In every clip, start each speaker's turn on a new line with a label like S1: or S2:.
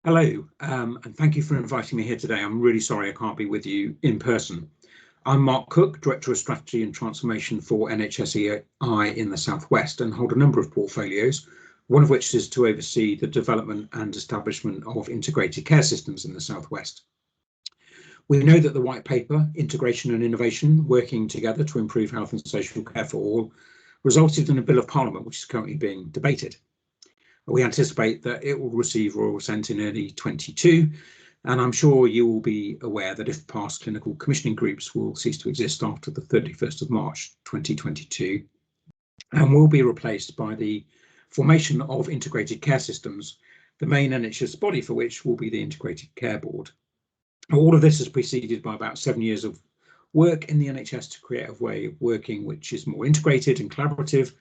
S1: Hello, and thank you for inviting me here today. I'm really sorry I can't be with you in person. I'm Mark Cooke, Director of Strategy and Transformation for NHS-EI in the South West, and hold a number of portfolios, one of which is to oversee the development and establishment of integrated care systems in the South West. We know that the white paper, Integration and Innovation, working together to improve health and social care for all, resulted in a Bill of Parliament which is currently being debated. We anticipate that it will receive royal assent in early 22, and I'm sure you will be aware that if passed, clinical commissioning groups will cease to exist after the 31st of March 2022 and will be replaced by the formation of integrated care systems, the main NHS body for which will be the Integrated Care Board. All of this is preceded by about 7 years of work in the NHS to create a way of working which is more integrated and collaborative.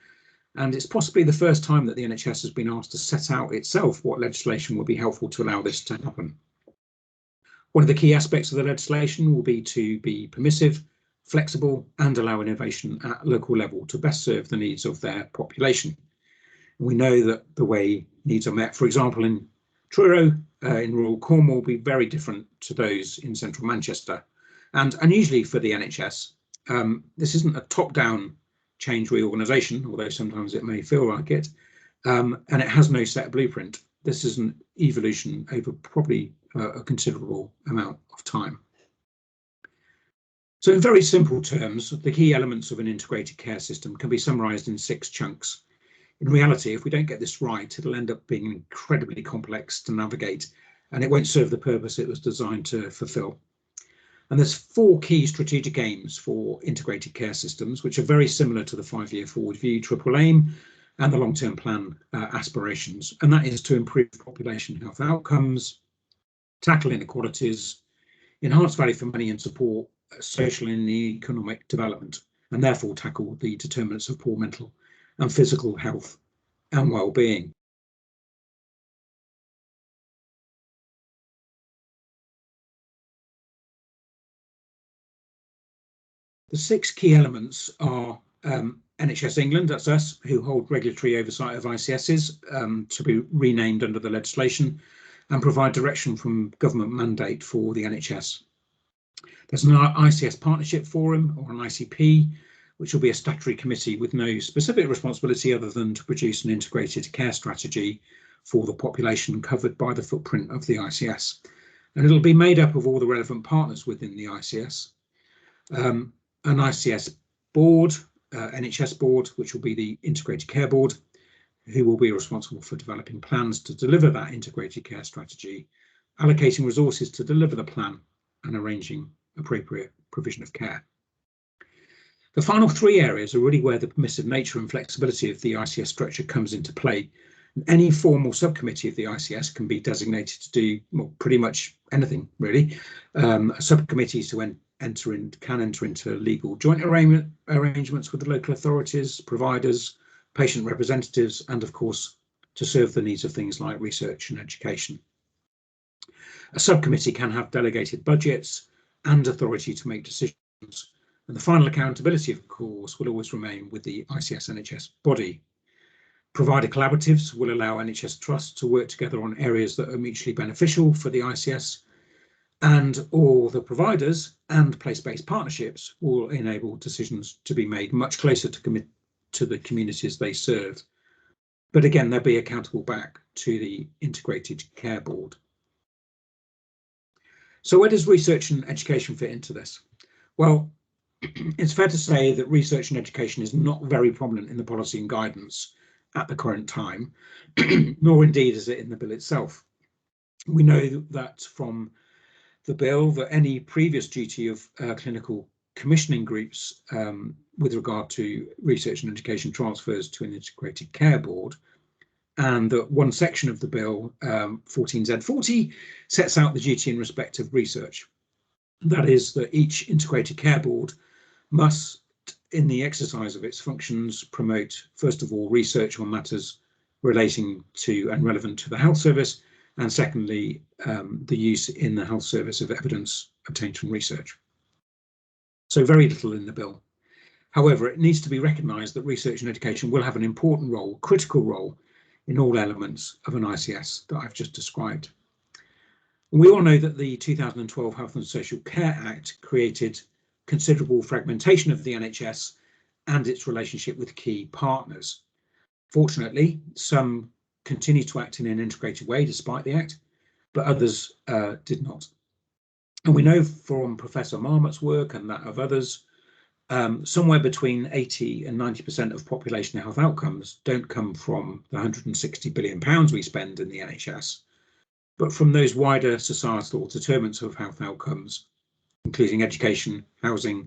S1: And it's possibly the first time that the NHS has been asked to set out itself what legislation will be helpful to allow this to happen. One of the key aspects of the legislation will be to be permissive, flexible, and allow innovation at local level to best serve the needs of their population. We know that the way needs are met, for example, in Truro, in rural Cornwall, will be very different to those in central Manchester. And unusually for the NHS, this isn't a top-down change reorganisation, although sometimes it may feel like it, and it has no set blueprint. This is an evolution over probably a considerable amount of time. So in very simple terms, the key elements of an integrated care system can be summarised in 6 chunks. In reality, if we don't get this right, it'll end up being incredibly complex to navigate, and it won't serve the purpose it was designed to fulfil. And there's 4 key strategic aims for integrated care systems, which are very similar to the 5-year forward view triple aim and the long-term plan aspirations. And that is to improve population health outcomes, tackle inequalities, enhance value for money and support social and economic development, and therefore tackle the determinants of poor mental and physical health and well-being. The 6 key elements are NHS England, that's us, who hold regulatory oversight of ICSs to be renamed under the legislation and provide direction from government mandate for the NHS. There's an ICS Partnership Forum, or an ICP, which will be a statutory committee with no specific responsibility other than to produce an integrated care strategy for the population covered by the footprint of the ICS. And it'll be made up of all the relevant partners within the ICS. An ICS board, NHS board, which will be the Integrated Care Board, who will be responsible for developing plans to deliver that integrated care strategy, allocating resources to deliver the plan, and arranging appropriate provision of care. The final 3 areas are really where the permissive nature and flexibility of the ICS structure comes into play. Any formal subcommittee of the ICS can be designated to do pretty much anything, really. Subcommittees can enter into legal joint arrangements with the local authorities, providers, patient representatives, and of course to serve the needs of things like research and education. A subcommittee can have delegated budgets and authority to make decisions, and the final accountability, of course, will always remain with the ICS NHS body. Provider collaboratives will allow NHS trusts to work together on areas that are mutually beneficial for the ICS, and all the providers and place-based partnerships will enable decisions to be made much closer to the communities they serve. But again, they'll be accountable back to the Integrated Care Board. So where does research and education fit into this? Well, it's fair to say that research and education is not very prominent in the policy and guidance at the current time, nor indeed is it in the bill itself. We know that from the bill that any previous duty of clinical commissioning groups with regard to research and education transfers to an integrated care board, and that one section of the bill, 14Z40, sets out the duty in respect of research. That is that each integrated care board must, in the exercise of its functions, promote, first of all, research on matters relating to and relevant to the health service, and secondly, the use in the health service of evidence obtained from research. So very little in the bill. However, it needs to be recognised that research and education will have an important role, critical role, in all elements of an ICS that I've just described. We all know that the 2012 Health and Social Care Act created considerable fragmentation of the NHS and its relationship with key partners. Fortunately, some continue to act in an integrated way despite the Act, but others did not. And we know from Professor Marmot's work and that of others, somewhere between 80 and 90% of population health outcomes don't come from the £160 billion we spend in the NHS, but from those wider societal determinants of health outcomes, including education, housing,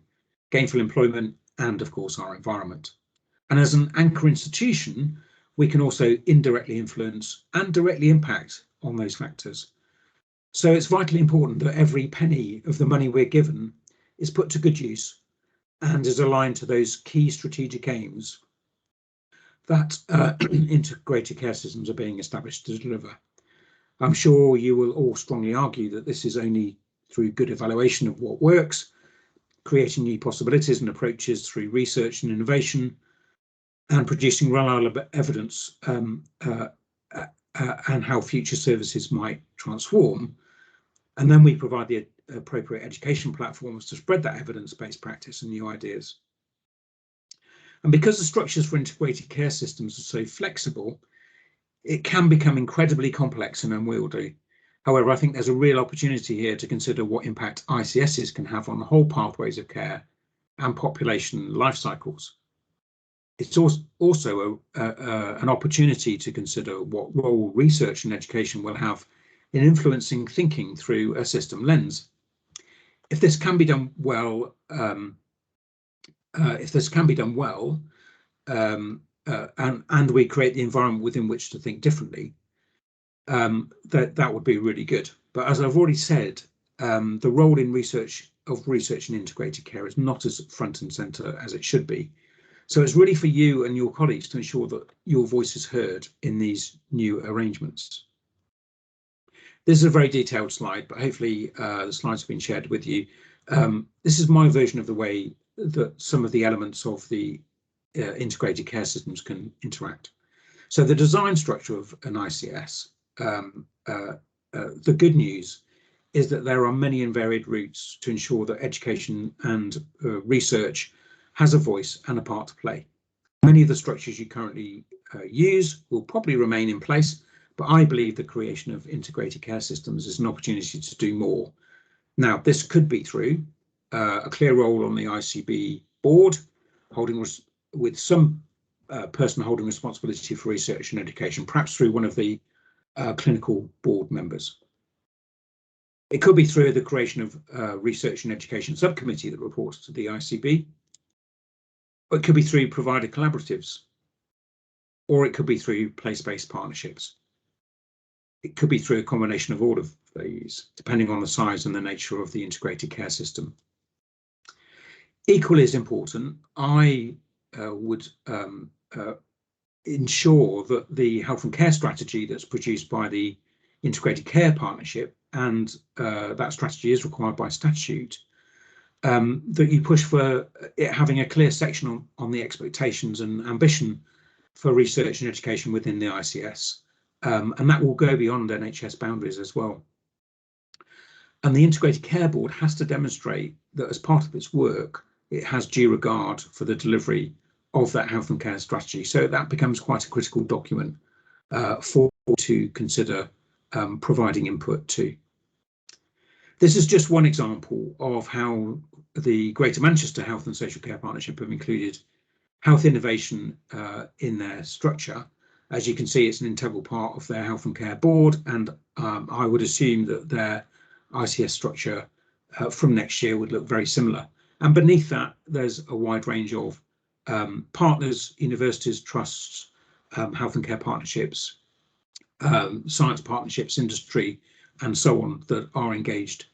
S1: gainful employment, and of course our environment. And as an anchor institution, we can also indirectly influence and directly impact on those factors. So it's vitally important that every penny of the money we're given is put to good use and is aligned to those key strategic aims that integrated care systems are being established to deliver. I'm sure you will all strongly argue that this is only through good evaluation of what works, creating new possibilities and approaches through research and innovation, and producing reliable evidence and how future services might transform. And then we provide the appropriate education platforms to spread that evidence-based practice and new ideas. And because the structures for integrated care systems are so flexible, it can become incredibly complex and unwieldy. However, I think there's a real opportunity here to consider what impact ICSs can have on the whole pathways of care and population life cycles. It's also an opportunity to consider what role research and education will have in influencing thinking through a system lens. If this can be done well, and we create the environment within which to think differently, that would be really good. But as I've already said, the role in research and integrated care is not as front and centre as it should be. So it's really for you and your colleagues to ensure that your voice is heard in these new arrangements. This is a very detailed slide, but hopefully the slides have been shared with you. This is my version of the way that some of the elements of the integrated care systems can interact. So the design structure of an ICS, the good news is that there are many and varied routes to ensure that education and research has a voice and a part to play. Many of the structures you currently use will probably remain in place, but I believe the creation of integrated care systems is an opportunity to do more. Now, this could be through a clear role on the ICB board, with some person holding responsibility for research and education, perhaps through one of the clinical board members. It could be through the creation of a research and education subcommittee that reports to the ICB, or it could be through provider collaboratives, or it could be through place-based partnerships. It could be through a combination of all of these, depending on the size and the nature of the integrated care system. Equally as important, I would ensure that the health and care strategy that's produced by the Integrated Care Partnership, and that strategy is required by statute, that you push for it having a clear section on the expectations and ambition for research and education within the ICS. And that will go beyond NHS boundaries as well. And the Integrated Care Board has to demonstrate that as part of its work, it has due regard for the delivery of that health and care strategy. So that becomes quite a critical document to consider providing input to. This is just one example of how the Greater Manchester Health and Social Care Partnership have included health innovation in their structure. As you can see, it's an integral part of their health and care board, and I would assume that their ICS structure from next year would look very similar. And beneath that, there's a wide range of partners, universities, trusts, health and care partnerships, science partnerships, industry, and so on that are engaged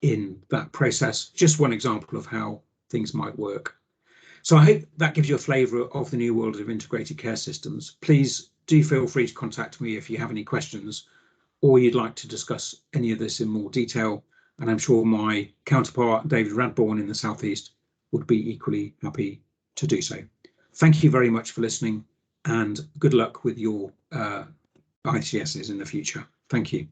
S1: in that process. Just one example of how things might work. So I hope that gives you a flavour of the new world of integrated care systems. Please do feel free to contact me if you have any questions or you'd like to discuss any of this in more detail. And I'm sure my counterpart, David Radbourne in the South East, would be equally happy to do so. Thank you very much for listening, and good luck with your ICSs in the future. Thank you.